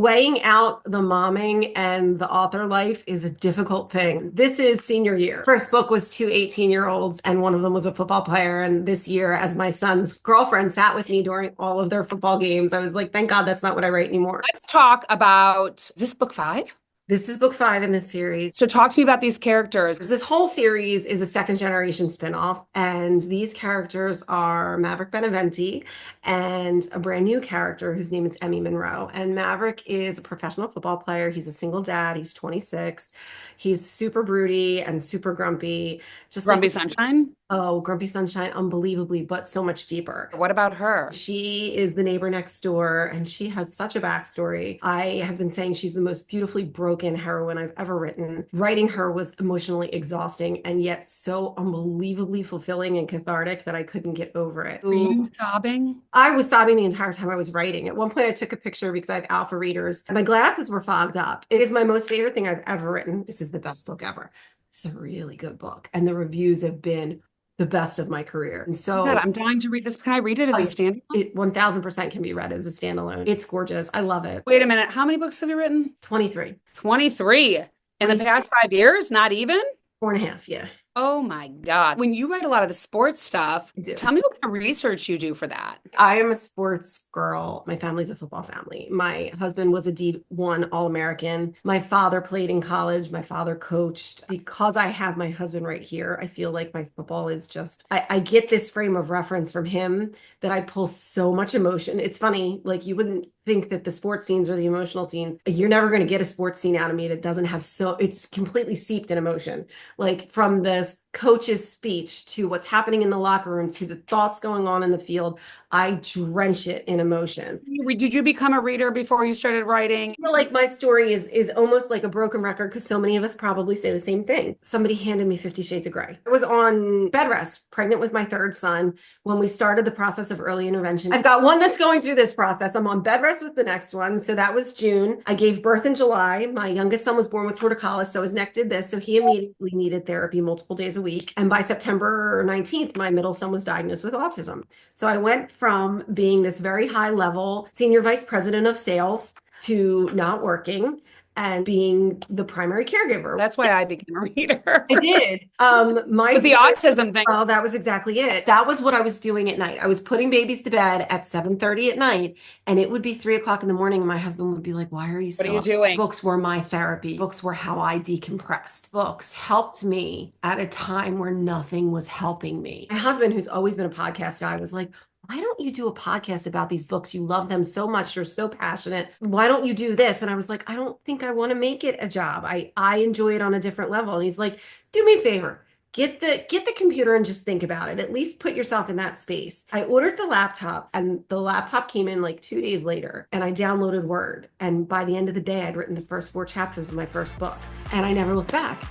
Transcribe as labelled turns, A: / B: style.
A: Weighing out the momming and the author life is a difficult thing. This is senior year. First book was two 18-year-olds, and one of them was a football player. And this year, as my son's girlfriend sat with me during all of their football games, I was like, thank God that's not what I write anymore.
B: Let's talk about, is this book 5?
A: This is book 5 in this series.
B: So talk to me about these characters.
A: This whole series is a second generation spinoff, and these characters are Maverick Emmie and a brand new character whose name is Emmy Monroe. And Maverick is a professional football player. He's a single dad. He's 26. He's super broody and super grumpy. Just
B: Grumpy Sunshine?
A: Oh, Grumpy Sunshine, unbelievably, but so much deeper.
B: What about her?
A: She is the neighbor next door, and she has such a backstory. I have been saying she's the most beautifully broken heroine I've ever written. Writing her was emotionally exhausting and yet so unbelievably fulfilling and cathartic that I couldn't get over it.
B: Were you sobbing?
A: I was sobbing the entire time I was writing. At one point, I took a picture because I have alpha readers. My glasses were fogged up. It is my most favorite thing I've ever written. This is the best book ever. It's a really good book, and the reviews have been the best of my career. And so
B: God, I'm dying to read this. Can I read it as a standalone?
A: It 1000% can be read as a standalone. It's gorgeous. I love it.
B: Wait a minute. How many books have you written?
A: 23.
B: 23. In the past 5 years? Not even?
A: 4.5, yeah.
B: Oh my God. When you write a lot of the sports stuff, tell me what kind of research you do for that.
A: I am a sports girl. My family's a football family. My husband was a D1 All-American. My father played in college. My father coached. Because I have my husband right here, I feel like my football is just, I get this frame of reference from him that I pull so much emotion. It's funny, like you wouldn't think that the sports scenes or the emotional scenes, you're never going to get a sports scene out of me that doesn't have it's completely seeped in emotion. Like from this coach's speech to what's happening in the locker room to the thoughts going on in the field, I drench it in emotion.
B: Did you become a reader before you started writing?
A: I feel like my story is almost like a broken record because so many of us probably say the same thing. Somebody handed me 50 Shades of Grey. I was on bed rest, pregnant with my third son, when we started the process of early intervention. I've got one that's going through this process. I'm on bed rest with the next one. So that was June. I gave birth in July. My youngest son was born with torticollis, so his neck did this. So he immediately needed therapy multiple days a week. And by September 19th, my middle son was diagnosed with autism. So I went from being this very high level senior vice president of sales to not working and being the primary caregiver.
B: That's why I became a reader.
A: I did.
B: With the autism thing.
A: Well, that was exactly it. That was what I was doing at night. I was putting babies to bed at 7:30 at night, and it would be 3 o'clock in the morning, and my husband would be like, "Why are you so?"
B: What are you doing?
A: Books were my therapy. Books were how I decompressed. Books helped me at a time where nothing was helping me. My husband, who's always been a podcast guy, was like, "Why don't you do a podcast about these books? You love them so much. You're so passionate. Why don't you do this?" And I was like, "I don't think I want to make it a job. I enjoy it on a different level." And he's like, "Do me a favor. Get the computer and just think about it. At least put yourself in that space." I ordered the laptop, and the laptop came in like 2 days later, and I downloaded Word. And by the end of the day, I'd written the first 4 chapters of my first book, and I never looked back.